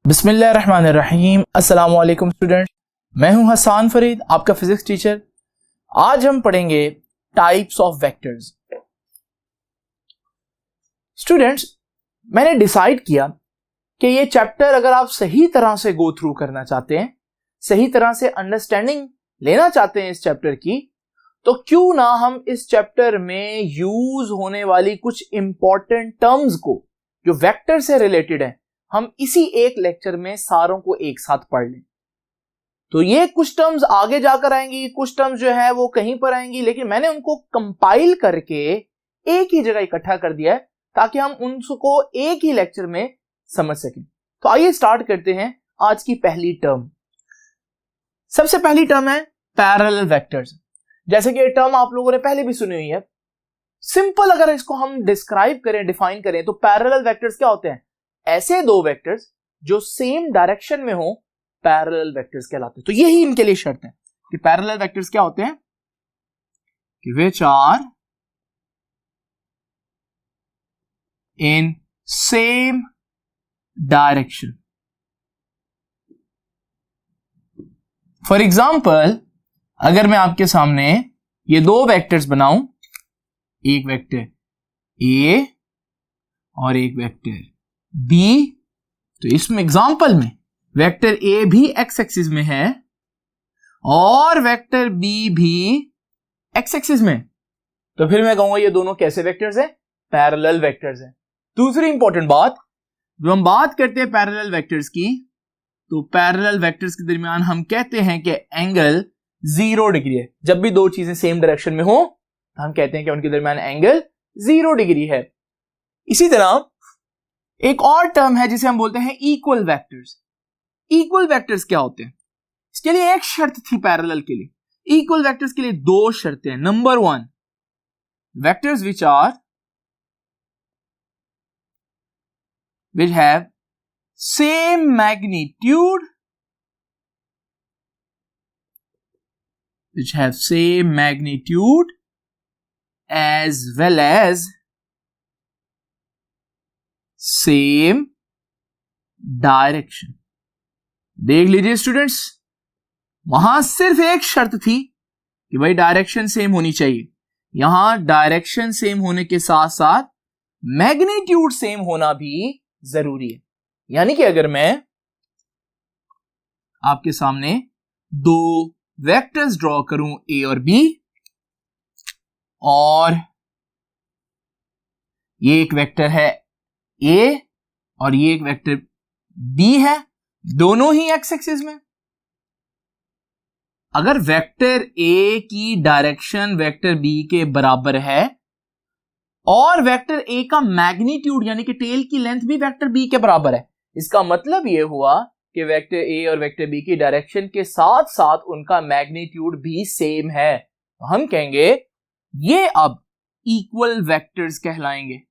बिस्मिल्लाहिर्रहमानिर्रहीम। अस्सलाम वालेकुम स्टूडेंट, मैं हूं हसन फरीद, आपका फिजिक्स टीचर। आज हम पढ़ेंगे टाइप्स ऑफ वेक्टर्स। स्टूडेंट्स, मैंने डिसाइड किया कि ये चैप्टर अगर आप सही तरह से गो थ्रू करना चाहते हैं, सही तरह से अंडरस्टैंडिंग लेना चाहते हैं इस चैप्टर की, तो क्यों ना हम इस चैप्टर में यूज होने वाली कुछ इंपॉर्टेंट टर्म्स को जो वेक्टर से रिलेटेड है, हम इसी एक लेक्चर में सारों को एक साथ पढ़ लें। तो ये कुछ टर्म्स आगे जाकर आएंगी, कुछ टर्म्स जो है वो कहीं पर आएंगी, लेकिन मैंने उनको कंपाइल करके एक ही जगह इकट्ठा कर दिया है ताकि हम उनको एक ही लेक्चर में समझ सकें। तो आइए स्टार्ट करते हैं आज की पहली टर्म। सबसे पहली टर्म है पैरेलल वेक्टर्स। जैसे कि ये टर्म आप लोगों ने पहले भी सुनी हुई है। सिंपल अगर इसको हम डिस्क्राइब करें, डिफाइन करें, तो पैरेलल वेक्टर्स क्या होते हैं? ऐसे दो वेक्टर्स जो सेम डायरेक्शन में हो, पैरेलल वेक्टर्स कहलाते हैं। तो यही इनके लिए शर्त है कि पैरेलल वेक्टर्स क्या होते हैं कि which are in same direction. For example, अगर मैं आपके सामने ये दो वेक्टर्स बनाऊं, एक वेक्टर ए और एक वेक्टर बी, तो इसमें एग्जांपल में वेक्टर ए भी एक्स एक्सिस में है और वेक्टर बी भी एक्स एक्सिस में, तो फिर मैं कहूंगा ये दोनों कैसे वेक्टर्स हैं? पैरेलल वेक्टर्स हैं। दूसरी इंपॉर्टेंट बात, जो हम बात करते हैं पैरेलल वेक्टर्स की, तो पैरेलल वेक्टर्स के दरमियान हम कहते हैं कि एंगल 0 डिग्री है। जब भी दो चीजें सेम डायरेक्शन में हो तो हम कहते हैं कि उनके दरमियान एंगल 0 डिग्री है। इसी तरह एक और टर्म है जिसे हम बोलते हैं इक्वल वेक्टर्स। इक्वल वेक्टर्स क्या होते हैं? इसके लिए एक शर्त थी पैरेलल के लिए। इक्वल वेक्टर्स के लिए दो शर्तें हैं। Number 1, vectors which have same magnitude, as well as same direction. देख लीजिए स्टूडेंट्स, वहां सिर्फ एक शर्त थी कि भाई डायरेक्शन सेम होनी चाहिए। यहां डायरेक्शन सेम होने के साथ साथ मैग्नीट्यूड सेम होना भी जरूरी है। यानी कि अगर मैं आपके सामने दो वेक्टर्स ड्रॉ करूं, ए और बी, और ये एक वेक्टर है ए और ये एक वेक्टर बी है, दोनों ही एक्स एक्सिस में। अगर वेक्टर ए की डायरेक्शन वेक्टर बी के बराबर है और वेक्टर ए का मैग्नीट्यूड यानी कि टेल की लेंथ भी वेक्टर बी के बराबर है, इसका मतलब यह हुआ कि वेक्टर ए और वेक्टर बी की डायरेक्शन के साथ साथ उनका मैग्नीट्यूड भी सेम है। तो हम कहेंगे ये अब इक्वल वेक्टर्स कहलाएंगे।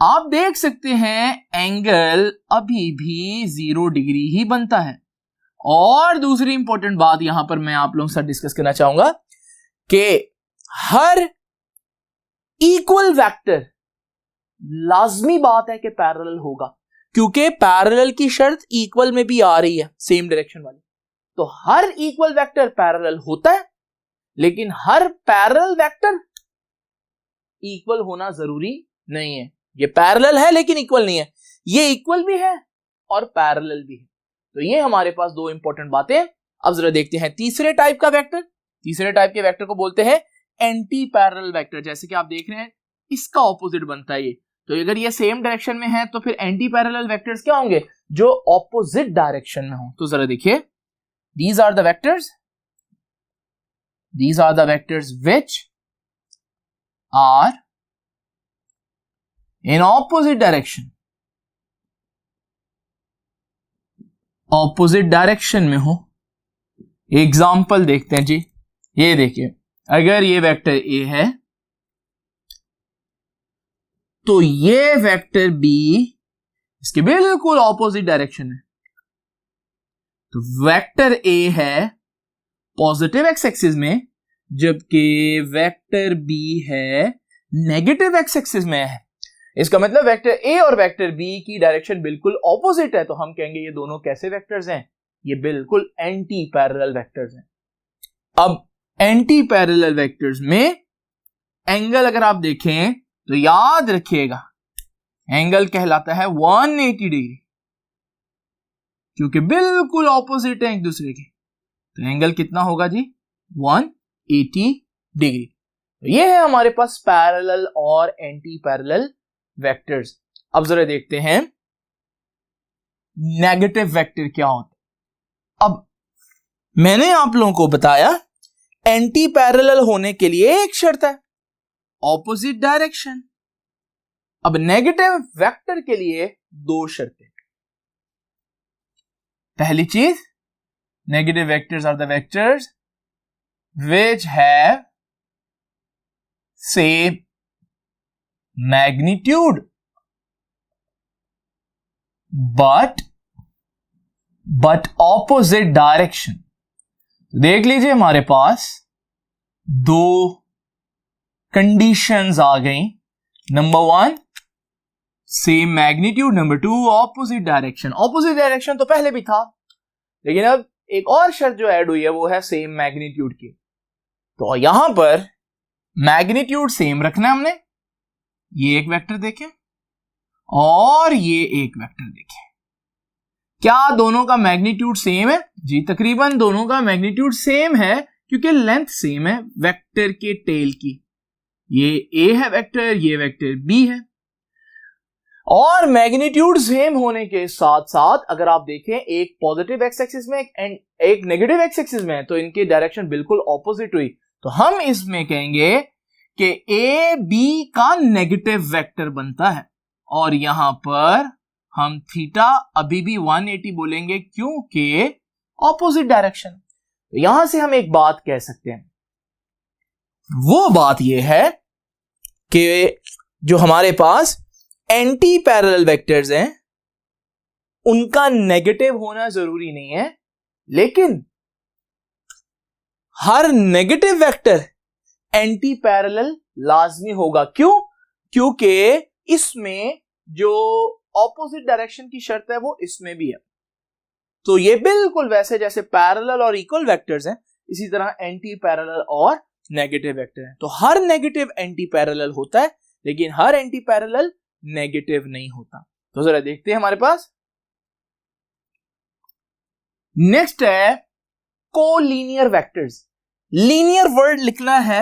आप देख सकते हैं एंगल अभी भी 0 डिग्री ही बनता है। और दूसरी इंपॉर्टेंट बात यहां पर मैं आप लोगों के साथ डिस्कस करना चाहूंगा कि हर इक्वल वेक्टर, लाजमी बात है कि पैरेलल होगा, क्योंकि पैरेलल की शर्त इक्वल में भी आ रही है, सेम डायरेक्शन वाली। तो हर इक्वल वेक्टर पैरेलल होता है, लेकिन हर पैरेलल वेक्टर इक्वल होना जरूरी नहीं है। ये पैरेलल है लेकिन इक्वल नहीं है, ये इक्वल भी है और पैरेलल भी है। तो ये हमारे पास दो इंपॉर्टेंट बातें। अब जरा देखते हैं तीसरे टाइप का वेक्टर। तीसरे टाइप के वेक्टर को बोलते हैं एंटी पैरेलल वेक्टर। जैसे कि आप देख रहे हैं, इसका ऑपोजिट बनता है ये। तो अगर ये सेम डायरेक्शन में है तो फिर एंटी पैरेलल वेक्टर्स क्या होंगे? जो ऑपोजिट डायरेक्शन में हो। तो जरा देखिए, these are the vectors which are in opposite direction में हो। एग्जाम्पल देखते हैं जी। ये देखिए, अगर ये वेक्टर ए है तो ये वेक्टर बी इसके बिल्कुल ऑपोजिट डायरेक्शन है। तो वेक्टर ए है पॉजिटिव एक्स एक्सिस में, जबकि वेक्टर बी है नेगेटिव एक्स एक्सिस में है। इसका मतलब वेक्टर ए और वेक्टर बी की डायरेक्शन बिल्कुल ऑपोजिट है, तो हम कहेंगे ये दोनों कैसे वेक्टर्स हैं, ये बिल्कुल एंटी पैरेलल वेक्टर्स हैं। अब एंटी पैरेलल वेक्टर्स में एंगल अगर आप देखें तो याद रखिएगा एंगल कहलाता है 180 डिग्री, क्योंकि बिल्कुल ऑपोजिट है एक दूसरे के, तो एंगल कितना होगा जी 180 डिग्री। तो ये है हमारे पास पैरेलल और एंटी पैरेलल वेक्टर्स। अब जरा देखते हैं नेगेटिव वेक्टर क्या होता है। अब मैंने आप लोगों को बताया एंटी पैरेलल होने के लिए एक शर्त है, ऑपोजिट डायरेक्शन। अब नेगेटिव वेक्टर के लिए दो शर्तें। पहली चीज, negative vectors are the vectors which have same magnitude but opposite direction। देख लीजिए हमारे पास दो कंडीशंस आ गई। Number 1 same magnitude, number 2 opposite direction. Opposite direction तो पहले भी था, लेकिन अब एक और शर्त जो ऐड हुई है वो है सेम मैग्नीट्यूड की। तो यहां पर मैग्नीट्यूड सेम रखना है हमने, ये एक वेक्टर देखें और ये एक वेक्टर देखें। क्या दोनों का मैग्नीट्यूड सेम है? जी तकरीबन दोनों का मैग्नीट्यूड सेम है, क्योंकि लेंथ सेम है वेक्टर के टेल की। ये ए है वेक्टर, ये वेक्टर बी है। और मैग्नीट्यूड सेम होने के साथ साथ अगर आप देखें एक पॉजिटिव एक्स एक्सिस में एक नेगेटिव एक्स एक्सिस में, तो इनकी डायरेक्शन बिल्कुल ऑपोजिट हुई। तो हम इसमें कहेंगे कि ए बी का नेगेटिव वेक्टर बनता है, और यहां पर हम थीटा अभी भी 180 बोलेंगे क्योंकि ऑपोजिट डायरेक्शन। तो यहां से हम एक बात कह सकते हैं, वो बात यह है कि जो हमारे पास एंटी पैरेलल वेक्टर्स हैं उनका नेगेटिव होना जरूरी नहीं है, लेकिन हर नेगेटिव वेक्टर एंटी पैरेलल लाजमी होगा। क्यों? क्योंकि इसमें जो ऑपोजिट डायरेक्शन की शर्त है वो इसमें भी है। तो ये बिल्कुल वैसे जैसे पैरेलल और इक्वल वेक्टर्स हैं, इसी तरह एंटी पैरेलल और नेगेटिव वेक्टर है। तो हर नेगेटिव एंटी पैरेलल होता है, लेकिन हर एंटी पैरेलल नेगेटिव नहीं होता। तो जरा देखते हैं हमारे पास नेक्स्ट है कोलीनियर वेक्टर्स। लीनियर वर्ड लिखना है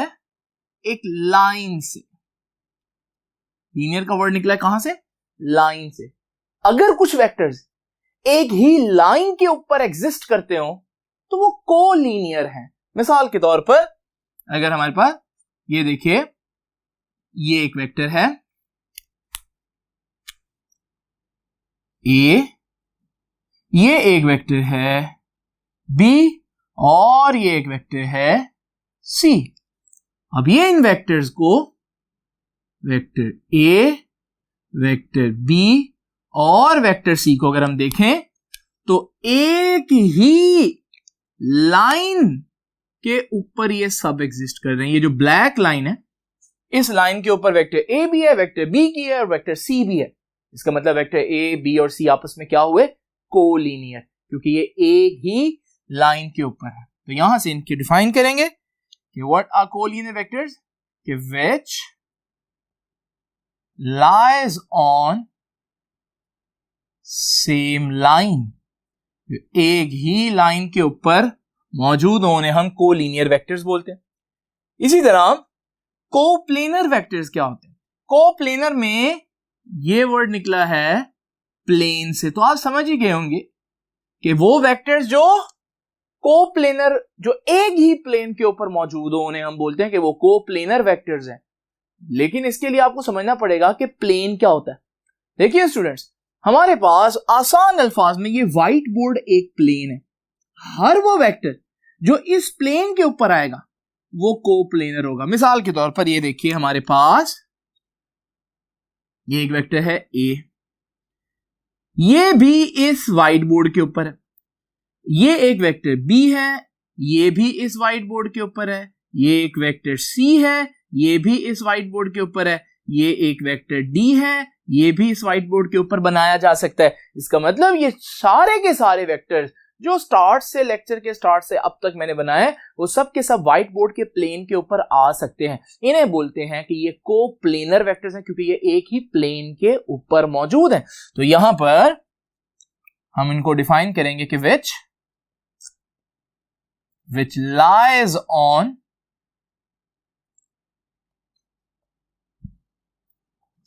एक लाइन से। लीनियर का वर्ड निकला है कहां से? लाइन से। अगर कुछ वेक्टर्स एक ही लाइन के ऊपर एग्जिस्ट करते हो तो वो कोलीनियर हैं। मिसाल के तौर पर अगर हमारे पास ये देखिए, ये एक वेक्टर है ए, ये एक वेक्टर है बी, और ये एक वेक्टर है सी। अब ये इन वेक्टर्स को वेक्टर ए, वेक्टर बी और वेक्टर सी को अगर हम देखें तो एक ही लाइन के ऊपर ये सब एग्जिस्ट कर रहे हैं। ये जो ब्लैक लाइन है, इस लाइन के ऊपर वेक्टर ए भी है, वेक्टर बी की है और वेक्टर सी भी है। इसका मतलब वेक्टर ए, बी और सी आपस में क्या हुए? कोलीनियर, क्योंकि ये एक ही लाइन के ऊपर है। तो यहां से इनकी डिफाइन करेंगे कि व्हाट आर कोलीनियर वेक्टर्स, कि which lies on same line. एक ही लाइन के ऊपर मौजूद होने हम कोलीनियर वेक्टर्स बोलते हैं। इसी तरह कोप्लेनर वेक्टर्स क्या होते हैं? कोप्लेनर में ये वर्ड निकला है प्लेन से, तो आप समझ ही गए होंगे कि वो वेक्टर्स जो कोप्लेनर, जो एक ही प्लेन के ऊपर मौजूद हो, उन्हें हम बोलते हैं कि वो कोप्लेनर वेक्टर्स हैं। लेकिन इसके लिए आपको समझना पड़ेगा कि प्लेन क्या होता है। देखिए स्टूडेंट्स, हमारे पास आसान अल्फाज में ये व्हाइट बोर्ड एक प्लेन है। हर वो वेक्टर जो इस प्लेन के ऊपर आएगा वो कोप्लेनर होगा। मिसाल के तौर पर ये देखिए, हमारे पास ये एक वेक्टर है ए, ये भी इस व्हाइट बोर्ड के ऊपर है। ये एक वेक्टर बी है, ये भी इस व्हाइट बोर्ड के ऊपर है। ये एक वेक्टर सी है, ये भी इस व्हाइट बोर्ड के ऊपर है। ये एक वेक्टर डी है, ये भी इस व्हाइट बोर्ड के ऊपर बनाया जा सकता है। इसका मतलब ये सारे के सारे वेक्टर्स जो स्टार्ट से लेक्चर के स्टार्ट से अब तक मैंने बनाए वो सब के सब व्हाइट बोर्ड के प्लेन के ऊपर आ सकते हैं। इन्हें बोलते हैं कि ये कोप्लेनर वेक्टर्स हैं, क्योंकि ये एक ही प्लेन के ऊपर मौजूद हैं। तो यहां पर हम इनको डिफाइन करेंगे कि which lies on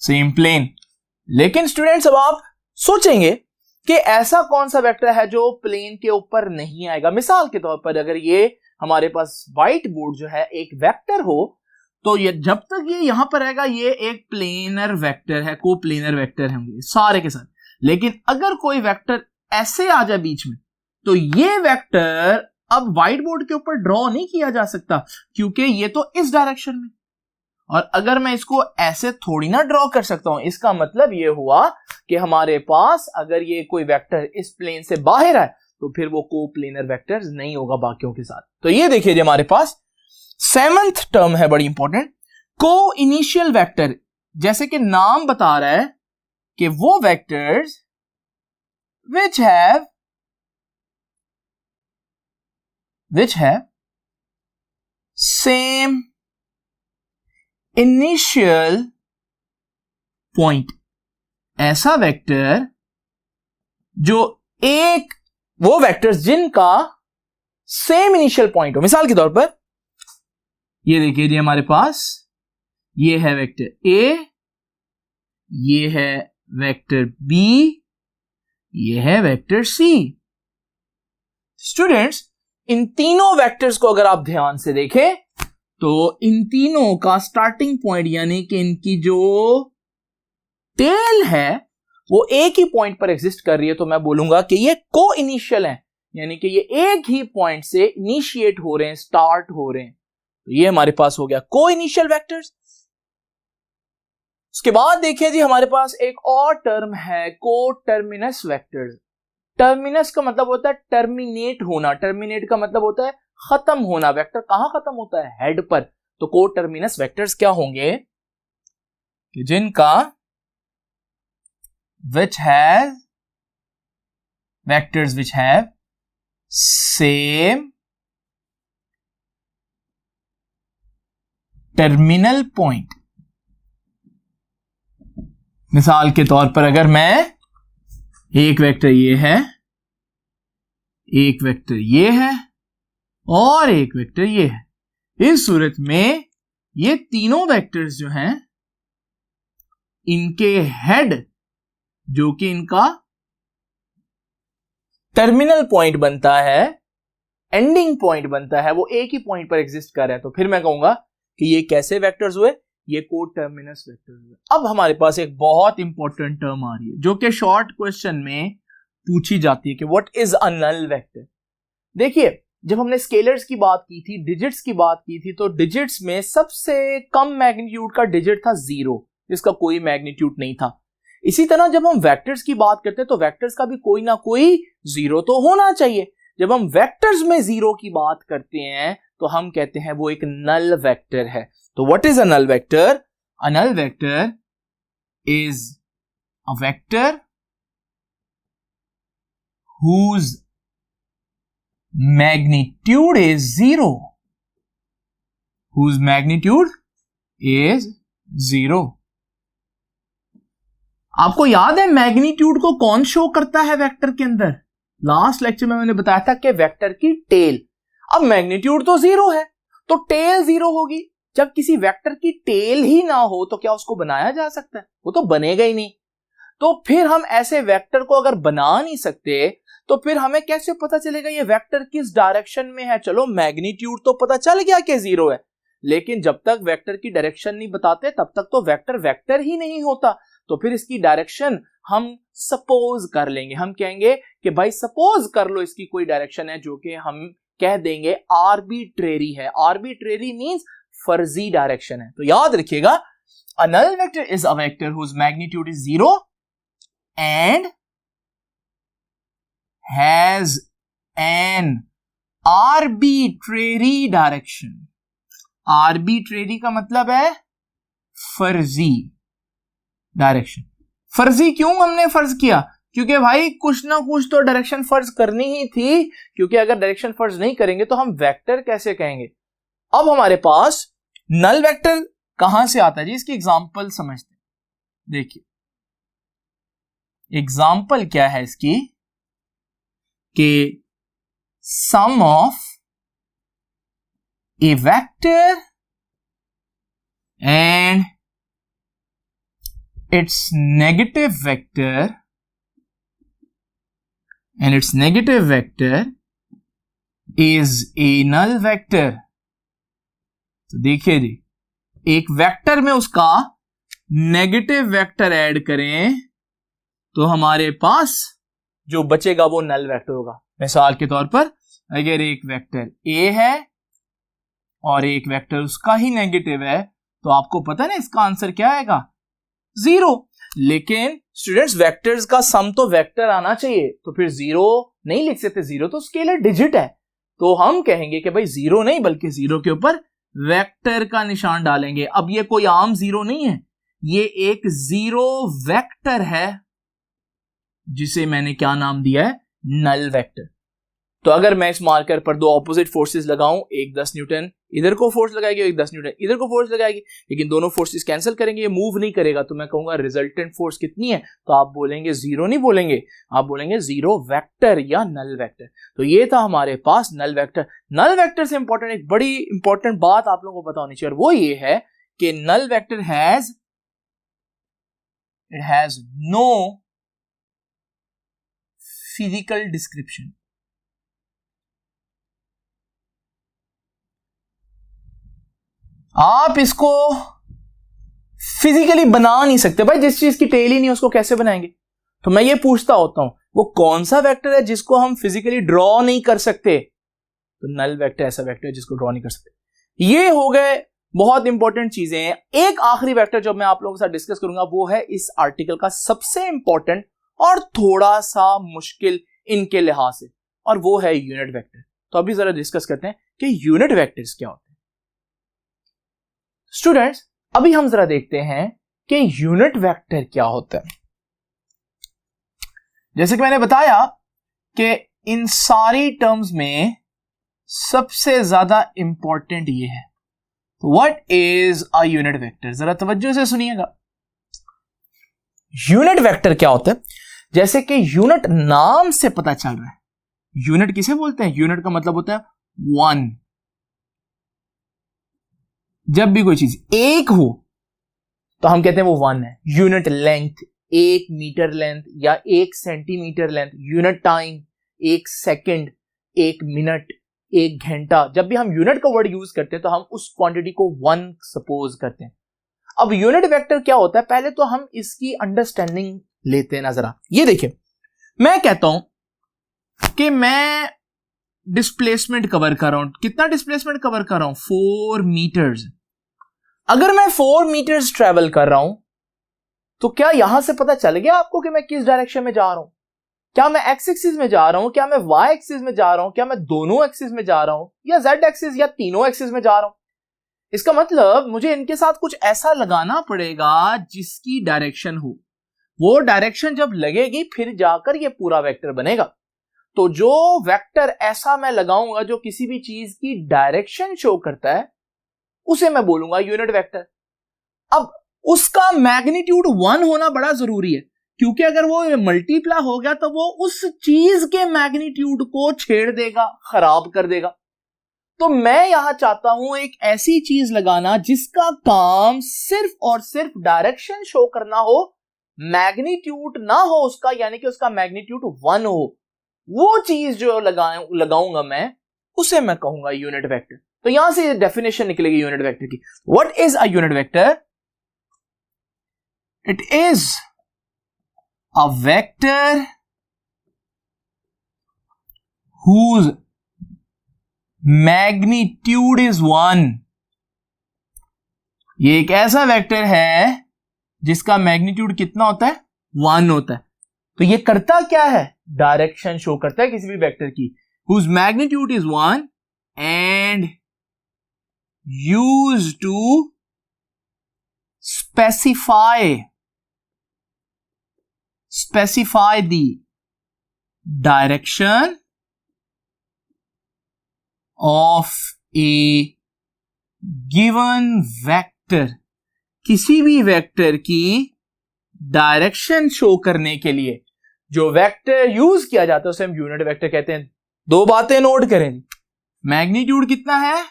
same plane. लेकिन स्टूडेंट्स अब आप सोचेंगे कि ऐसा कौन सा वेक्टर है जो प्लेन के ऊपर नहीं आएगा। मिसाल के तौर पर अगर ये हमारे पास व्हाइट बोर्ड जो है एक वेक्टर हो, तो ये जब तक ये यहां पर आएगा ये एक प्लेनर वेक्टर है, कोप्लेनर वेक्टर होंगे सारे के साथ। लेकिन अगर कोई वेक्टर ऐसे आ जाए बीच में, तो ये वेक्टर अब व्हाइट बोर्ड के ऊपर ड्रॉ नहीं किया जा सकता, क्योंकि ये तो इस डायरेक्शन में, और अगर मैं इसको ऐसे थोड़ी ना ड्रॉ कर सकता हूं। इसका मतलब ये हुआ कि हमारे पास अगर ये कोई वेक्टर इस प्लेन से बाहर है तो फिर वो कोप्लेनर वेक्टर नहीं होगा बाकियों के साथ। तो ये देखिए हमारे पास 7th टर्म है, बड़ी इंपॉर्टेंट, को इनिशियल वेक्टर। जैसे कि नाम बता रहा है कि वो vectors which have same initial point. ऐसा वेक्टर जो वो वेक्टर्स जिनका सेम इनिशियल पॉइंट हो। मिसाल के तौर पर ये देखिए जी, हमारे पास ये है वेक्टर ए, ये है वेक्टर बी, ये है वेक्टर सी। स्टूडेंट्स, इन तीनों वेक्टर्स को अगर आप ध्यान से देखें तो इन तीनों का स्टार्टिंग पॉइंट यानी कि इनकी जो टेल है वो एक ही पॉइंट पर एग्जिस्ट कर रही है। तो मैं बोलूंगा कि ये को इनिशियल है, यानी कि ये एक ही पॉइंट से इनिशिएट हो रहे हैं, स्टार्ट हो रहे हैं। तो ये हमारे पास हो गया को इनिशियल वेक्टर्स। उसके बाद देखिए जी, हमारे पास एक और टर्म है को टर्मिनस वेक्टर्स। टर्मिनस का मतलब होता है टर्मिनेट होना, टर्मिनेट का मतलब होता है खत्म होना। वेक्टर कहां खत्म होता है? हेड पर। तो को टर्मिनस वेक्टर्स क्या होंगे कि जिनका vectors which have same terminal point. मिसाल के तौर पर अगर मैं एक वेक्टर ये है, एक वेक्टर ये है और एक वेक्टर ये है, इस सूरत में ये तीनों वेक्टर्स जो हैं इनके हेड जो कि इनका टर्मिनल पॉइंट बनता है, एंडिंग पॉइंट बनता है, वो एक ही पॉइंट पर एग्जिस्ट कर रहा है। तो फिर मैं कहूंगा कि ये कैसे वेक्टर्स हुए? ये को टर्मिनस वेक्टर्स हुए। अब हमारे पास एक बहुत इंपॉर्टेंट टर्म आ रही है जो कि शॉर्ट क्वेश्चन में पूछी जाती है कि what is a null vector. देखिए, जब हमने स्केलर्स की बात की थी, डिजिट्स की बात की थी, तो डिजिट्स में सबसे कम मैग्नीट्यूड का डिजिट था 0, जिसका कोई मैग्नीट्यूड नहीं था। इसी तरह जब हम वेक्टर्स की बात करते हैं तो वेक्टर्स का भी कोई ना कोई 0 तो होना चाहिए। जब हम वेक्टर्स में 0 की बात करते हैं तो हम कहते हैं वो एक नल वेक्टर है। तो what is a null vector? A null vector is a vector whose magnitude is 0, whose magnitude is 0। आपको याद है मैग्नीट्यूड को कौन शो करता है वेक्टर के अंदर? लास्ट लेक्चर में मैंने बताया था कि वेक्टर की टेल। अब मैग्नीट्यूड तो 0 है तो टेल 0 होगी। जब किसी वेक्टर की टेल ही ना हो तो क्या उसको बनाया जा सकता है? वो तो बनेगा ही नहीं। तो फिर हम ऐसे वेक्टर को अगर बना नहीं सकते तो फिर हमें कैसे पता चलेगा ये वेक्टर किस डायरेक्शन में है? चलो मैग्नीट्यूड तो पता चल गया कि 0 है, लेकिन जब तक वेक्टर की डायरेक्शन नहीं बताते तब तक तो वेक्टर वेक्टर ही नहीं होता। तो फिर इसकी डायरेक्शन हम सपोज कर लेंगे। हम कहेंगे कि भाई सपोज कर लो इसकी कोई डायरेक्शन है, जो कि हम कह देंगे आर्बिट्रेरी है। आर्बिट्रेरी मींस फर्जी डायरेक्शन है। तो याद रखिएगा, a null vector is a vector whose magnitude is 0 and has an arbitrary direction। arbitrary का मतलब है फर्जी डायरेक्शन। फर्जी क्यों हमने फर्ज किया? क्योंकि भाई कुछ ना कुछ तो डायरेक्शन फर्ज करनी ही थी, क्योंकि अगर डायरेक्शन फर्ज नहीं करेंगे तो हम वेक्टर कैसे कहेंगे। अब हमारे पास नल वेक्टर कहां से आता है जी, इसकी एग्जांपल समझते हैं। देखिए एग्जांपल क्या है इसकी कि sum of A vector and its negative vector is a null vector। तो देखिए जी, एक वेक्टर में उसका नेगेटिव वेक्टर ऐड करें तो हमारे पास जो बचेगा वो नल वेक्टर होगा। मिसाल के तौर पर अगर एक वेक्टर a है और एक वेक्टर उसका ही नेगेटिव है तो आपको पता है ना इसका आंसर क्या आएगा, 0। लेकिन स्टूडेंट्स वेक्टर्स का सम तो वेक्टर आना चाहिए, तो फिर 0 नहीं लिख सकते, 0 तो स्केलर डिजिट है। तो हम कहेंगे कि भाई 0 नहीं बल्कि 0 के ऊपर वेक्टर का निशान डालेंगे। अब ये कोई आम 0 नहीं है, ये एक 0 वेक्टर है जिसे मैंने क्या नाम दिया है, नल वेक्टर। तो अगर मैं इस मार्कर पर दो ऑपोजिट फोर्सेस लगाऊं, एक 10 न्यूटन इधर को फोर्स लगाएगी, एक 10 न्यूटन इधर को फोर्स लगाएगी, लेकिन दोनों फोर्सेस कैंसिल करेंगे, ये मूव नहीं करेगा, तो मैं कहूंगा रिजल्टेंट फोर्स कितनी है, तो आप बोलेंगे 0 नहीं बोलेंगे, आप बोलेंगे 0 वेक्टर या नल वेक्टर। तो ये था हमारे पास नल वेक्टर। नल वेक्टर से इंपॉर्टेंट एक बड़ी इंपॉर्टेंट बात आप लोगों को पता होनी चाहिए, और वो ये है कि null vector has no physical description. आप इसको फिजिकली बना नहीं सकते भाई, जिस चीज की टेल ही नहीं उसको कैसे बनाएंगे। तो मैं ये पूछता होता हूं वो कौन सा वेक्टर है जिसको हम फिजिकली ड्रॉ नहीं कर सकते, तो नल वेक्टर ऐसा वेक्टर है जिसको ड्रॉ नहीं कर सकते। ये हो गए बहुत इंपॉर्टेंट चीजें हैं। एक आखिरी वेक्टर जो मैं आप लोगों के साथ डिस्कस करूंगा वो है इस आर्टिकल का सबसे इंपॉर्टेंट और थोड़ा सा मुश्किल इनके लिहाज से, और वो है यूनिट वेक्टर। तो अभी जरा डिस्कस करते हैं कि यूनिट वेक्टर्स क्या होते हैं। स्टूडेंट्स अभी हम जरा देखते हैं कि यूनिट वेक्टर क्या होता है। जैसे कि मैंने बताया कि इन सारी टर्म्स में सबसे ज्यादा इंपॉर्टेंट ये है। तो what is a unit vector, जरा तवज्जो से सुनिएगा। यूनिट वेक्टर क्या होता है, जैसे कि यूनिट नाम से पता चल रहा है। यूनिट किसे बोलते हैं, यूनिट का मतलब होता है 1। जब भी कोई चीज एक हो तो हम कहते हैं वो 1 है। यूनिट लेंथ 1 मीटर लेंथ या 1 centimetre length. Unit time 1 second, 1 minute, 1 घंटा। जब भी हम यूनिट का वर्ड यूज करते हैं तो हम उस क्वांटिटी को 1 सपोज करते हैं। अब यूनिट वेक्टर क्या होता है, पहले तो हम इसकी अंडरस्टैंडिंग लेते हैं ना जरा। ये देखिए, मैं कहता हूं कि मैं डिस्प्लेसमेंट कवर कर रहा हूं। कितना डिस्प्लेसमेंट कवर कर रहा हूं, 4 मीटर्स। अगर मैं 4 मीटर्स ट्रेवल कर रहा हूं तो क्या यहां से पता चल गया आपको कि मैं किस डायरेक्शन में जा रहा हूं? क्या मैं एक्स एक्सिस में जा रहा हूं, क्या मैं वाई एक्सिस में जा रहा हूं, क्या मैं दोनों एक्सिस में जा रहा हूं, या जेड एक्सिस या तीनों एक्सिस में जा रहा हूं? इसका मतलब मुझे इनके साथ कुछ ऐसा लगाना पड़ेगा जिसकी डायरेक्शन हो। वो डायरेक्शन जब लगेगी फिर जाकर ये पूरा वेक्टर बनेगा। तो जो वेक्टर ऐसा मैं लगाऊंगा जो किसी भी चीज की डायरेक्शन शो करता है उसे मैं बोलूंगा यूनिट वेक्टर। अब उसका मैग्नीट्यूड 1 होना बड़ा जरूरी है, क्योंकि अगर वो मल्टीप्लाई हो गया तो वो उस चीज के मैग्नीट्यूड को छेड़ देगा, खराब कर देगा। तो मैं यहां चाहता हूं एक ऐसी चीज लगाना जिसका काम सिर्फ और सिर्फ डायरेक्शन शो करना हो, मैग्नीट्यूड ना हो उसका, यानी कि उसका मैग्नीट्यूड 1 हो। वो चीज जो लगाऊंगा मैं उसे मैं कहूंगा यूनिट वेक्टर। तो यहां से डेफिनेशन निकलेगी यूनिट वेक्टर की। What is a unit vector? It is a vector whose magnitude is 1। ये एक ऐसा वेक्टर है जिसका मैग्नीट्यूड कितना होता है, 1 होता है। तो ये करता क्या है, डायरेक्शन शो करता है किसी भी वेक्टर की। whose magnitude is 1 and used to specify the direction of a given vector, किसी भी वेक्टर की डायरेक्शन शो करने के लिए जो वेक्टर यूज किया जाता है उसे हम यूनिट वेक्टर कहते हैं। दो बातें नोट करें, मैग्नीट्यूड कितना है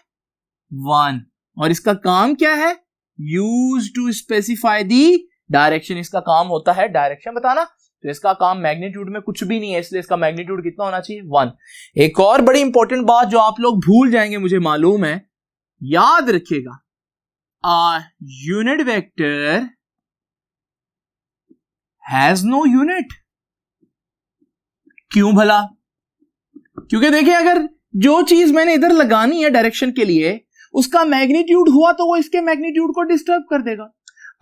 1, और इसका काम क्या है, use to specify the direction, इसका काम होता है डायरेक्शन बताना, तो इसका काम मैग्नीट्यूड में कुछ भी नहीं है, इसलिए इसका मैग्नीट्यूड कितना होना चाहिए 1। एक और बड़ी इंपॉर्टेंट बात जो आप लोग भूल जाएंगे मुझे मालूम है, याद रखिएगा, a unit vector has no unit। क्यों भला? क्योंकि देखिए अगर जो चीज मैंने इधर लगानी है डायरेक्शन के लिए उसका मैग्नीट्यूड हुआ तो वो इसके मैग्नीट्यूड को डिस्टर्ब कर देगा,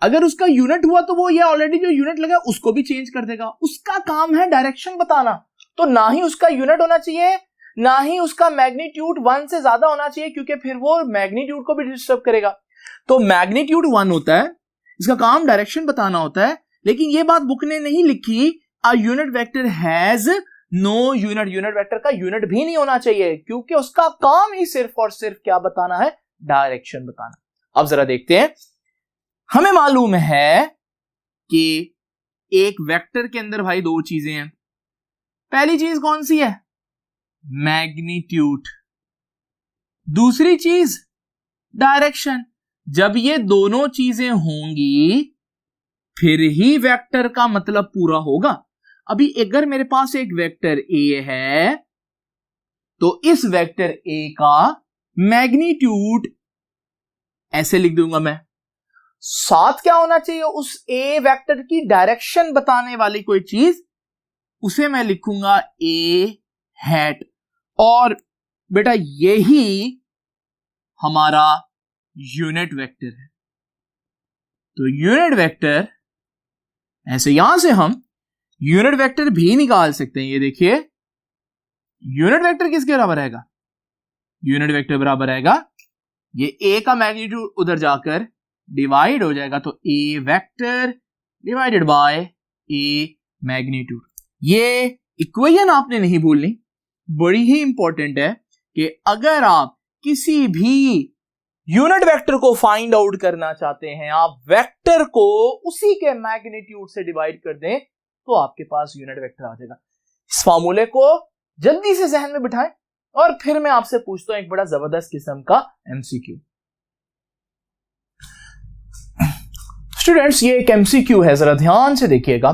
अगर उसका यूनिट हुआ तो वो ये ऑलरेडी जो यूनिट लगा उसको भी चेंज कर देगा। उसका काम है डायरेक्शन बताना, तो ना ही उसका यूनिट होना चाहिए ना ही उसका मैग्नीट्यूड 1 से ज्यादा होना चाहिए, क्योंकि फिर वो मैग्नीट्यूड को भी डिस्टर्ब करेगा। तो मैग्नीट्यूड 1 होता है, इसका काम डायरेक्शन बताना होता है, लेकिन ये बात बुक ने नहीं लिखी a unit vector has no unit, unit vector का यूनिट भी नहीं होना चाहिए, क्योंकि उसका काम ही सिर्फ और सिर्फ क्या बताना है, डायरेक्शन बताना। अब जरा देखते हैं, हमें मालूम है कि एक वेक्टर के अंदर भाई दो चीजें हैं। पहली चीज कौन सी है, मैग्नीट्यूड, दूसरी चीज डायरेक्शन। जब ये दोनों चीजें होंगी फिर ही वेक्टर का मतलब पूरा होगा। अभी अगर मेरे पास एक वेक्टर ए है तो इस वेक्टर ए का मैग्नीट्यूड ऐसे लिख दूंगा मैं, साथ क्या होना चाहिए, उस ए वेक्टर की डायरेक्शन बताने वाली कोई चीज, उसे मैं लिखूंगा ए हैट। और बेटा यही हमारा यूनिट वेक्टर है। तो यूनिट वेक्टर ऐसे यहां से हम यूनिट वेक्टर भी निकाल सकते हैं। ये देखिए यूनिट वेक्टर किसके बराबर आएगा, यूनिट वेक्टर बराबर आएगा, ये ए का मैग्नीट्यूड उधर जाकर डिवाइड हो जाएगा, तो A vector divided by A magnitude. ये इक्वेशन आपने नहीं भूलनी, बड़ी ही इंपॉर्टेंट है कि अगर आप किसी भी यूनिट वेक्टर को फाइंड आउट करना चाहते हैं, आप वेक्टर को उसी के मैग्नीट्यूड से डिवाइड कर दें तो आपके पास यूनिट वेक्टर आ जाएगा। इस फार्मूले को जल्दी से जहन में बिठाएं और फिर मैं आपसे पूछता हूं एक बड़ा जबरदस्त किस्म का एमसीक्यू। स्टूडेंट्स ये एक एमसीक्यू है, जरा ध्यान से देखिएगा।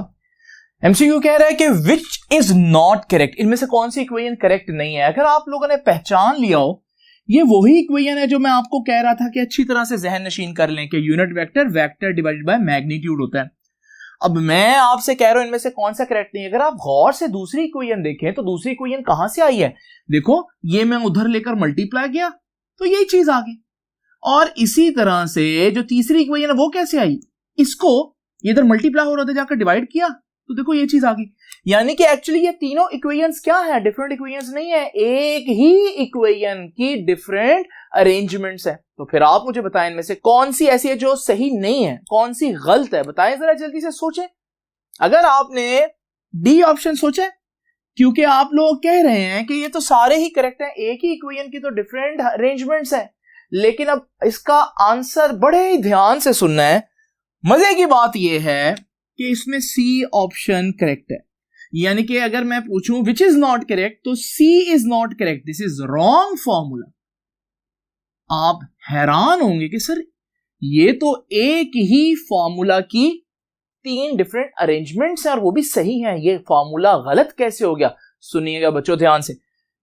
एमसीक्यू कह रहा है कि विच इज नॉट करेक्ट, इनमें से कौन सी इक्वेशन करेक्ट नहीं है। अगर आप लोगों ने पहचान लिया हो ये वही इक्वेशन है जो मैं आपको कह रहा था कि अच्छी तरह से जहन नशीन कर लें कि unit vector vector divided by magnitude होता है। अब मैं आपसे कह रहा हूं इनमें से कौन सा करेक्ट नहीं है। अगर आप गौर से दूसरी इक्वेशन देखें तो दूसरी इक्वेशन कहां से आई है, देखो ये मैं उधर लेकर मल्टीप्लाई किया तो यही चीज आ गई, और इसी तरह से जो तीसरी इक्वेशन है वो कैसे आई, इसको ये इधर मल्टीप्लाई हो रहा था जाकर डिवाइड किया तो देखो ये चीज आ गई। यानी कि एक्चुअली ये तीनों इक्वेशंस क्या है, डिफरेंट इक्वेशंस नहीं है, एक ही इक्वेशन की डिफरेंट अरेंजमेंट्स है। तो फिर आप मुझे बताएं इनमें से कौन सी ऐसी है जो सही नहीं है, कौन सी गलत है, बताएं जरा जल्दी से सोचें। अगर आपने डी ऑप्शन सोचे, क्योंकि आप लोग कह रहे हैं कि ये तो सारे ही करेक्ट हैं, एक ही इक्वेशन की तो डिफरेंट अरेंजमेंट्स है, लेकिन अब इसका आंसर बड़े ही ध्यान से सुनना है। मजे की बात यह है कि इसमें सी ऑप्शन करेक्ट है, यानी कि अगर मैं पूछूं विच इज नॉट करेक्ट तो C is not correct, this is wrong formula. आप हैरान होंगे कि सर ये तो एक ही फॉर्मूला की 3 डिफरेंट अरेंजमेंट्स हैं और वो भी सही हैं, ये फॉर्मूला गलत कैसे हो गया। सुनिएगा बच्चों ध्यान से,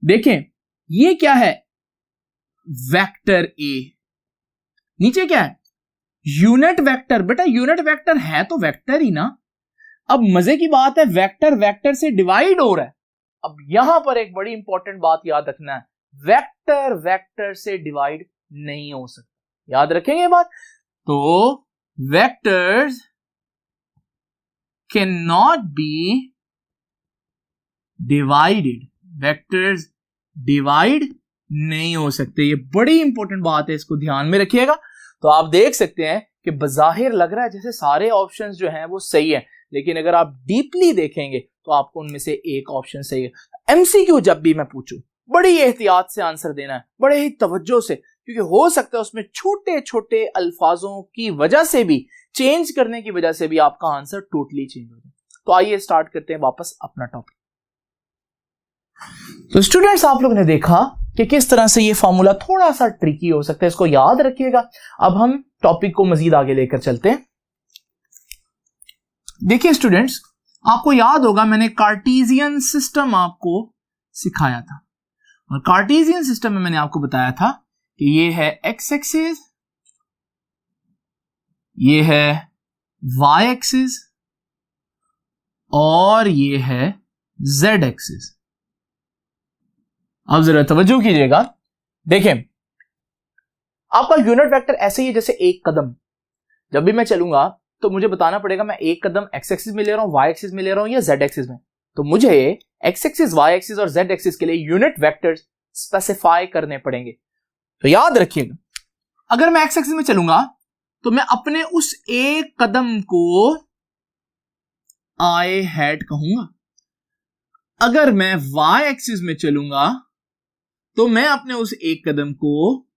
देखें ये क्या है, वेक्टर ए, नीचे क्या है, यूनिट वेक्टर। बेटा यूनिट वेक्टर है तो वेक्टर ही ना। अब मजे की बात है वेक्टर वेक्टर से डिवाइड हो रहा है। अब यहां पर एक बड़ी इंपॉर्टेंट बात याद रखना है, वेक्टर वेक्टर से डिवाइड नहीं हो सकता, याद रखेंगे ये बात। तो vectors can not be divided, vectors divide नहीं हो सकते, ये बड़ी इंपॉर्टेंट बात है, इसको ध्यान में रखिएगा। तो आप देख सकते हैं कि बज़ाहिर लग रहा है जैसे सारे ऑप्शंस जो हैं वो सही है, लेकिन अगर आप डीपली देखेंगे तो आपको उनमें से एक ऑप्शन सही है। एमसीक्यू जब भी मैं पूछूं बड़ी एहतियात से आंसर देना है, बड़े ही तवज्जो से, क्योंकि हो सकता है उसमें छोटे छोटे अल्फाजों की वजह से भी, चेंज करने की वजह से भी आपका आंसर टोटली चेंज हो जाए। तो आइए स्टार्ट करते हैं वापस अपना टॉपिक। तो स्टूडेंट्स, आप लोग ने देखा कि किस तरह से ये फॉर्मूला थोड़ा सा ट्रिकी हो सकता है, इसको याद रखिएगा। अब हम टॉपिक को मजीद आगे लेकर चलते हैं। देखिए स्टूडेंट्स, आपको याद होगा मैंने कार्टेशियन सिस्टम आपको सिखाया था, और कार्टेशियन सिस्टम में मैंने आपको बताया था कि ये है एक्स एक्सिस, ये है वाई एक्सिस और ये है जेड एक्सिस। अब जरा तवज्जो कीजिएगा। देखें, आपका यूनिट वेक्टर ऐसे ही है जैसे एक कदम। जब भी मैं चलूंगा तो मुझे बताना पड़ेगा मैं एक कदम एक्स एक्सिस में ले रहा हूं, वाई एक्सिस में ले रहा हूं या जेड एक्सिस में। तो मुझे एक्स एक्सिस, वाई एक्सिस और जेड एक्सिस के लिए यूनिट वेक्टर्स स्पेसिफाई करने पड़ेंगे। तो याद रखिएगा, अगर मैं एक्स एक्सिस में चलूंगा तो मैं अपने उस एक कदम को आई हैट कहूंगा। अगर मैं वाई एक्सिस में चलूंगा तो मैं अपने उस एक कदम को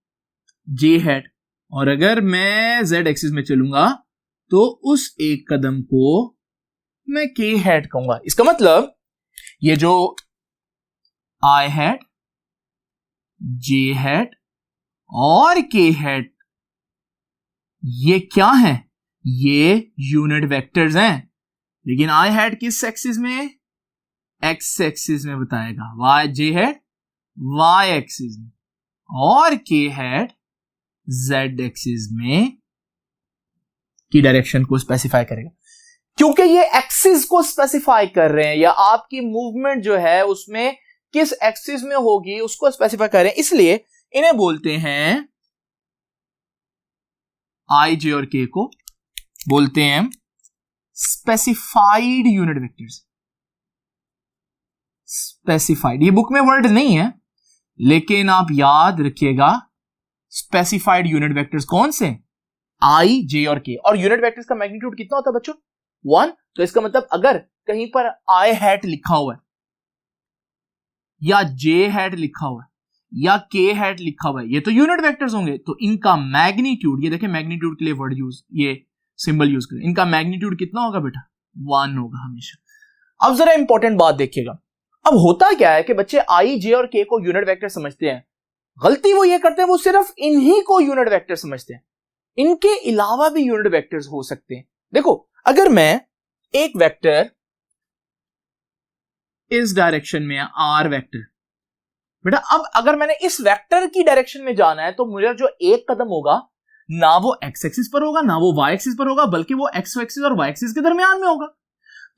जे हैट, और अगर मैं जेड एक्सिस में चलूंगा तो उस एक कदम को मैं के हैट कहूंगा। इसका मतलब ये जो आई हैट, जे हैट और के हैट, ये क्या है? ये यूनिट वेक्टर्स हैं। लेकिन आई हैट किस एक्सिस में? एक्स एक्सिस में बताएगा। वाई, जे हैट वाई एक्सिस में, और के हैट जेड एक्सिस में की डायरेक्शन को स्पेसिफाई करेगा। क्योंकि ये एक्सिस को स्पेसिफाई कर रहे हैं, या आपकी मूवमेंट जो है उसमें किस एक्सिस में होगी उसको स्पेसिफाई कर रहे हैं, इसलिए इन्हें बोलते हैं, आई, जे और के को बोलते हैं स्पेसिफाइड यूनिट वेक्टर्स। स्पेसिफाइड, ये बुक में वर्ड नहीं है, लेकिन आप याद रखिएगा स्पेसिफाइड यूनिट वेक्टर्स कौन से? आई, जे और के। और यूनिट वेक्टर्स का मैग्नीट्यूड कितना होता है बच्चों? 1। तो इसका मतलब अगर कहीं पर आई हैट लिखा हुआ है, या जे हैट लिखा हुआ है, या के हैट लिखा हुआ है, ये तो यूनिट वेक्टर्स होंगे। तो इनका मैग्नीट्यूड, ये देखें मैग्नीट्यूड के लिए वर्ड यूज, ये सिंबल यूज करें, इनका मैग्नीट्यूड कितना होगा बेटा? 1 होगा हमेशा। अब जरा इंपॉर्टेंट बात देखिएगा। अब होता क्या है कि बच्चे आई, जे और के को यूनिट वेक्टर समझते हैं। गलती वो ये करते हैं, वो सिर्फ इन्हीं को यूनिट वेक्टर समझते हैं। इनके अलावा भी यूनिट वेक्टर्स हो सकते हैं। देखो, अगर मैं एक वेक्टर इस डायरेक्शन में है, आर वेक्टर, बेटा अब अगर मैंने इस वेक्टर की डायरेक्शन में जाना है तो मुझे जो एक कदम होगा ना वो एक्स एक्सिस पर होगा ना वो वाई एक्सिस पर होगा, बल्कि वो एक्स एक्सिस और वाई एक्सिस के दरमियान में होगा।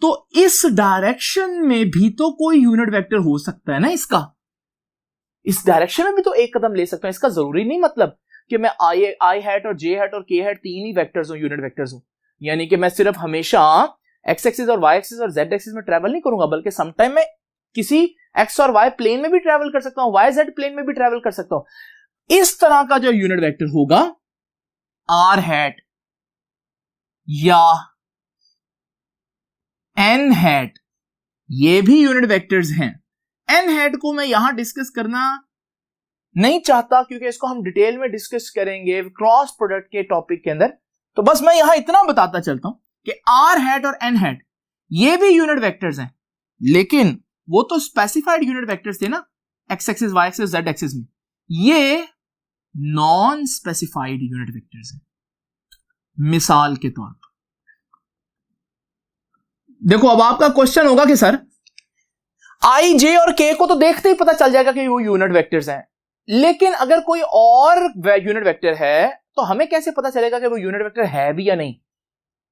तो इस डायरेक्शन में भी तो कोई यूनिट वेक्टर हो सकता है ना इसका। इस डायरेक्शन में भी तो एक कदम ले सकता है। इसका जरूरी नहीं मतलब कि मैं आई हैट और जे हैट और के हैट तीन ही वेक्टर्स हो, यूनिट वेक्टर्स हो, यानी कि मैं सिर्फ हमेशा एक्स एक्सिस और वाई एक्सिस और जेड एक्सिस में ट्रेवल नहीं करूंगा, बल्कि समटाइम मैं किसी एक्स और वाई प्लेन में भी ट्रेवल कर सकता हूं, वाई जेड प्लेन में भी ट्रेवल कर सकता हूं। इस तरह का जो यूनिट वेक्टर होगा आर हैट या एन हैट, ये भी यूनिट वेक्टर्स हैं। एन हैट को मैं यहां डिस्कस करना नहीं चाहता क्योंकि इसको हम डिटेल में डिस्कस करेंगे क्रॉस प्रोडक्ट के टॉपिक के अंदर। तो बस मैं यहां इतना बताता चलता हूं कि आर हैट और एन हैट ये भी यूनिट वेक्टर्स हैं, लेकिन वो तो स्पेसिफाइड यूनिट वेक्टर्स थे ना, x axis, y axis, z axis में। ये नॉन स्पेसिफाइड यूनिट वेक्टर्स हैं। मिसाल के तौर पर देखो, अब आपका क्वेश्चन होगा कि सर आई, जे और के को तो देखते ही पता चल जाएगा कि वो यूनिट वेक्टर्स हैं, लेकिन अगर कोई और यूनिट वेक्टर है तो हमें कैसे पता चलेगा कि वो यूनिट वेक्टर है भी या नहीं?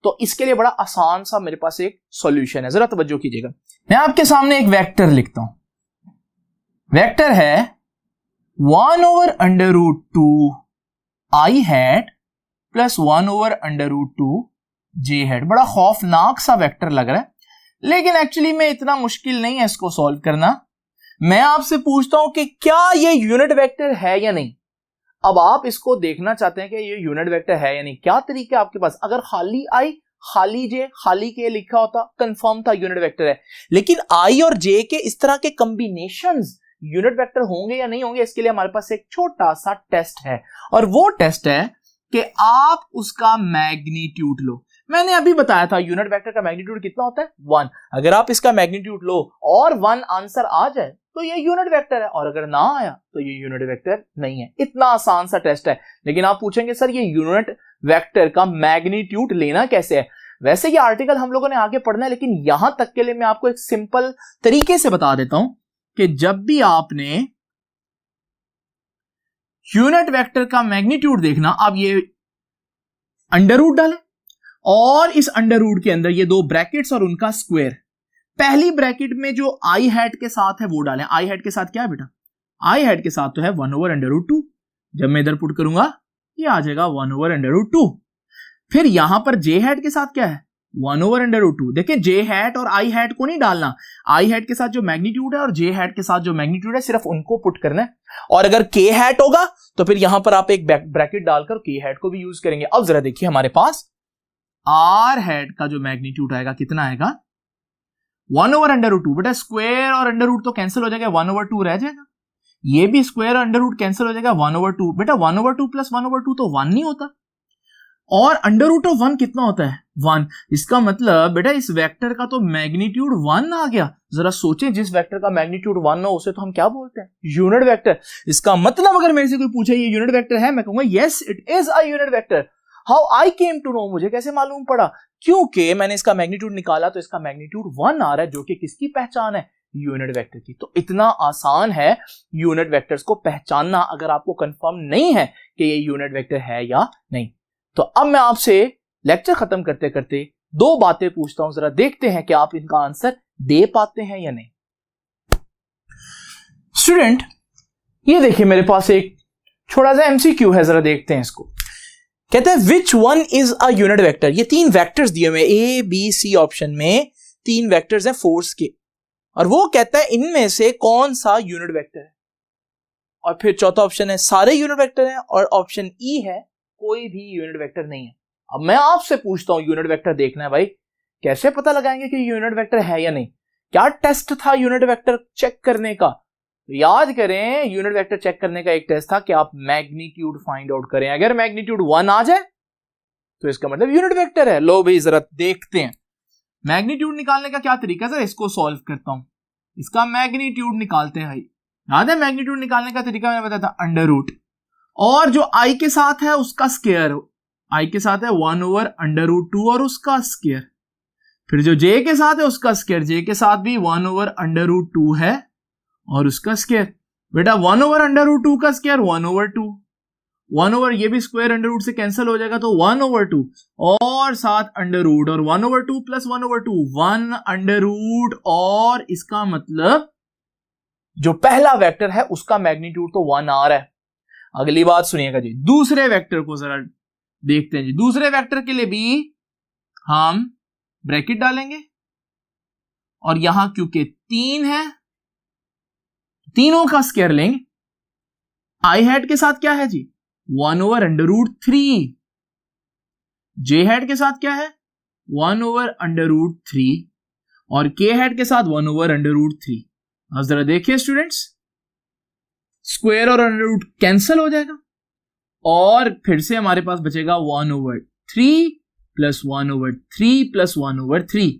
तो इसके लिए बड़ा आसान सा मेरे पास एक सॉल्यूशन है, जरा तवज्जो कीजिएगा। मैं आपके सामने एक वेक्टर लिखता हूं। वेक्टर है 1/√2 आई हैट प्लस 1/√2 जे हैट। बड़ा खौफनाक सा वेक्टर लग रहा है, लेकिन एक्चुअली में इतना मुश्किल नहीं है इसको सॉल्व करना। मैं आपसे पूछता हूं कि क्या ये यूनिट वेक्टर है या नहीं? अब आप इसको देखना चाहते हैं कि ये यूनिट वेक्टर है या नहीं, क्या तरीका है आपके पास? अगर खाली आई, खाली जे, खाली के लिखा होता, कंफर्म था यूनिट वेक्टर है। लेकिन आई और जे के इस तरह के कॉम्बिनेशंस यूनिट वेक्टर होंगे या नहीं होंगे, इसके लिए हमारे पास एक छोटा सा टेस्ट है, और वो टेस्ट है कि आप उसका मैग्नीट्यूड लो। मैंने अभी बताया था यूनिट वेक्टर का मैग्नीट्यूड कितना होता है, 1। अगर आप इसका मैग्नीट्यूड लो और 1 आंसर आ जाए तो ये यूनिट वेक्टर है, और अगर ना आया तो ये यूनिट वेक्टर नहीं है। इतना आसान सा टेस्ट है। लेकिन आप पूछेंगे सर ये यूनिट वेक्टर का मैग्नीट्यूड लेना कैसे है? वैसे ये आर्टिकल हम लोगों ने आगे पढ़ना है, लेकिन यहां तक के लिए मैं आपको एक सिंपल तरीके से बता देता हूं कि जब भी आपने यूनिट वेक्टर का मैग्नीट्यूड देखना, आप ये अंडर रूट डालें और इस अंडर रूट के अंदर ये दो ब्रैकेट्स और उनका स्क्वायर। पहली ब्रैकेट में जो आई हैट के साथ है वो डालें। आई हैट के साथ क्या है बेटा? आई हैट के साथ तो है 1/√2। जब मैं इधर पुट करूंगा ये आ जाएगा 1/√2। फिर यहां पर जे हैट के साथ क्या है? 1/√2। देखिए जे हैट और आई हैट को नहीं डालना, आई हैट के साथ जो मैग्नीट्यूड है और जे हैट के साथ जो मैग्नीट्यूड है सिर्फ उनको पुट करना है। और अगर के हैट होगा तो फिर यहां पर आप एक ब्रैकेट डालकर के हैट को भी यूज करेंगे। अब जरा देखिए हमारे पास आर हैट का जो मैग्नीट्यूड आएगा कितना आएगा? 1/√2। बेटा स्क्वायर और अंडर रूट तो कैंसिल हो जाएगा, 1/2 रह जाएगा। ये भी स्क्वायर और अंडर रूट कैंसिल हो जाएगा, 1/2। बेटा 1/2 + 1/2 तो 1 नहीं होता, और √1 कितना होता है? 1। इसका मतलब बेटा इस वेक्टर का तो मैग्नीट्यूड 1 आ गया। जरा सोचें, जिस वेक्टर का मैग्नीट्यूड 1 हो उसे तो हम क्या बोलते हैं? Unit vector. इसका मतलब अगर मेरे से कोई पूछे ये यूनिट वेक्टर है, मैं कहूंगा yes it is a unit vector. How I came to know? मुझे कैसे मालूम पड़ा? क्योंकि मैंने इसका मैग्नीट्यूड निकाला तो इसका मैग्नीट्यूड 1 आ रहा है, जो कि किसकी पहचान है? यूनिट वेक्टर की। तो इतना आसान है यूनिट वेक्टर्स को पहचानना, अगर आपको कंफर्म नहीं है कि ये यूनिट वेक्टर है या नहीं। तो अब मैं आपसे लेक्चर खत्म करते करते दो बातें पूछता हूं, जरा देखते हैं कि आप इनका आंसर दे पाते हैं या नहीं। स्टूडेंट ये देखिए मेरे पास एक छोटा सा एमसीक्यू है, जरा देखते हैं इसको। कहते हैं which one is a unit vector. ये 3 वेक्टर्स दिए हुए ए बी सी ऑप्शन में 3 वेक्टर्स हैं फोर्स के, और वो कहता है इनमें से कौन सा यूनिट वेक्टर है। और फिर चौथा ऑप्शन है सारे यूनिट वेक्टर हैं, और ऑप्शन ई है कोई भी यूनिट वेक्टर नहीं है। अब मैं आपसे पूछता हूं यूनिट वेक्टर देखना है भाई, कैसे पता लगाएंगे कि यूनिट वेक्टर है या नहीं? क्या टेस्ट था यूनिट वेक्टर चेक करने का? याद करें, यूनिट वेक्टर चेक करने का एक टेस्ट था कि आप मैग्नीट्यूड फाइंड आउट करें। अगर मैग्नीट्यूड 1 आ जाए तो इसका मतलब यूनिट वेक्टर है। लो भाई जरा देखते हैं मैग्नीट्यूड निकालने का क्या तरीका है। इसको सॉल्व करता हूं, इसका मैग्नीट्यूड निकालते हैं भाई। याद है मैग्नीट्यूड निकालने का तरीका मैंने बताया था, अंडर रूट, और जो आई के साथ है उसका स्क्वायर। आई के साथ है 1/√2 और उसका स्क्वायर। फिर जो जे के साथ है उसका स्क्वायर, जे के साथ भी 1/√2 है और उसका स्क्वायर। बेटा 1/√2 का स्क्वायर 1/2, 1 ये भी स्क्वायर अंडर रूट से कैंसिल हो जाएगा तो 1/2, और साथ अंडर रूट, और 1/2 + 1/2 1/√, और इसका मतलब जो पहला वेक्टर है उसका मैग्नीट्यूड तो 1 आ रहा है। अगली बात सुनिएगा जी, दूसरे वेक्टर को जरा देखते हैं जी। दूसरे वेक्टर के लिए भी हम ब्रैकेट डालेंगे, और यहां क्योंकि 3 है तीनों का स्क्वायर लेंगे। आई हैट के साथ क्या है जी? 1/√3। जे हैट के साथ क्या है? 1/√3, और के हैट के साथ 1/√3। अब जरा देखिए स्टूडेंट्स, स्क्वायर और अंडर रूट कैंसिल हो जाएगा, और फिर से हमारे पास बचेगा 1/3 + 1/3 + 1/3।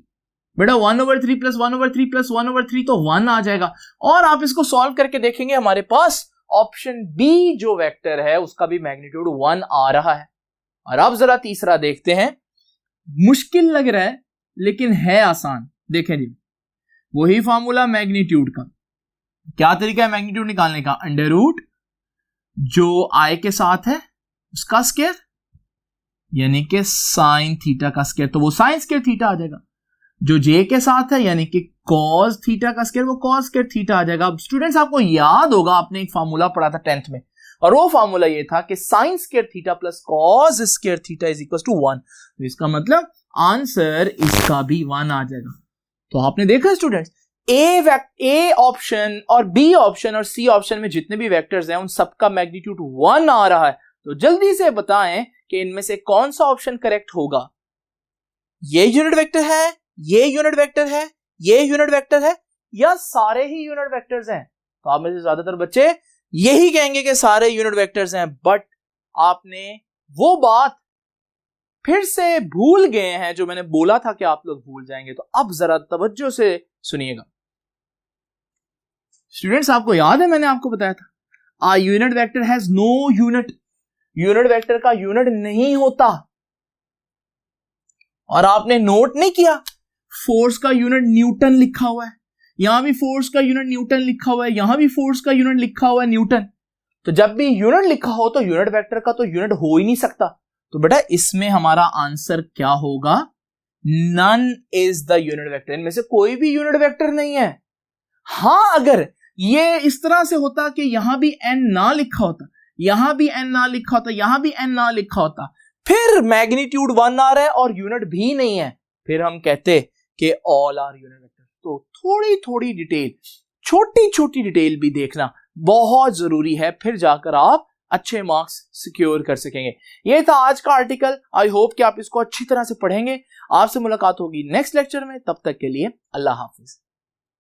बेटा 1/3 + 1/3 + 1/3 तो 1 आ जाएगा। और आप इसको सॉल्व करके देखेंगे हमारे पास ऑप्शन बी जो वेक्टर है उसका भी मैग्नीट्यूड 1 आ रहा है। और अब जरा तीसरा देखते हैं, मुश्किल लग रहा है लेकिन है आसान। देखें जी, वही फॉर्मूला मैग्नीट्यूड का। क्या तरीका है मैग्नीट्यूड निकालने का? अंडर रूट जो आई के साथ है उसका स्क्वायर, यानी कि साइन थीटा का स्क्वायर, तो वो साइन स्क्वायर थीटा आ जाएगा। जो जे के साथ है यानी कि कॉस थीटा का स्क्वायर, वो कॉस स्क्वायर थीटा आ जाएगा। अब स्टूडेंट्स आपको याद होगा, आपने एक फार्मूला पढ़ा था 10th में, और वो फार्मूला ये था कि sine square theta + cos square theta = 1। तो इसका मतलब आंसर इसका भी 1 आ जाएगा। तो आपने देखा स्टूडेंट्स ए ऑप्शन और बी ऑप्शन और सी ऑप्शन में जितने भी वेक्टर्स हैं उन सबका मैग्नीट्यूड 1 आ रहा है, तो जल्दी से बताएं कि इनमें से कौन सा ऑप्शन करेक्ट होगा। ये यूनिट वेक्टर है, ये यूनिट वेक्टर है, ये यूनिट वेक्टर है, या सारे ही यूनिट वेक्टर्स हैं? तो आप में से ज्यादातर बच्चे यही कहेंगे कि सारे यूनिट वेक्टर्स हैं, बट आपने वो बात फिर से भूल गए हैं जो मैंने बोला था कि आप लोग भूल जाएंगे। तो अब जरा तवज्जो से सुनिएगा स्टूडेंट्स, आपको याद है मैंने आपको बताया था a unit vector has no unit, unit vector का यूनिट नहीं होता। और आपने नोट नहीं किया, फोर्स का यूनिट न्यूटन लिखा हुआ है, यहां भी फोर्स का यूनिट न्यूटन लिखा हुआ है, यहां भी फोर्स का यूनिट लिखा हुआ है न्यूटन। तो जब भी यूनिट लिखा हो तो यूनिट वेक्टर का तो यूनिट हो ही नहीं सकता। तो बेटा इसमें हमारा आंसर क्या होगा? None is the unit vector, इनमें से कोई भी यूनिट वेक्टर नहीं है। हां, अगर ये इस तरह से होता कि यहां भी n ना लिखा होता, यहां भी n ना लिखा होता, यहां भी n ना लिखा होता, फिर मैग्नीट्यूड 1 आ रहा है और यूनिट भी नहीं है, फिर हम कहते कि ऑल आर यूनिट वेक्टर। तो थोड़ी थोड़ी डिटेल, छोटी छोटी डिटेल भी देखना बहुत जरूरी है, फिर जाकर आप अच्छे मार्क्स सिक्योर कर सकेंगे। ये था आज का आर्टिकल। आई होप कि आप इसको अच्छी तरह से पढ़ेंगे। आपसे मुलाकात होगी नेक्स्ट लेक्चर में, तब तक के लिए अल्लाह हाफिज।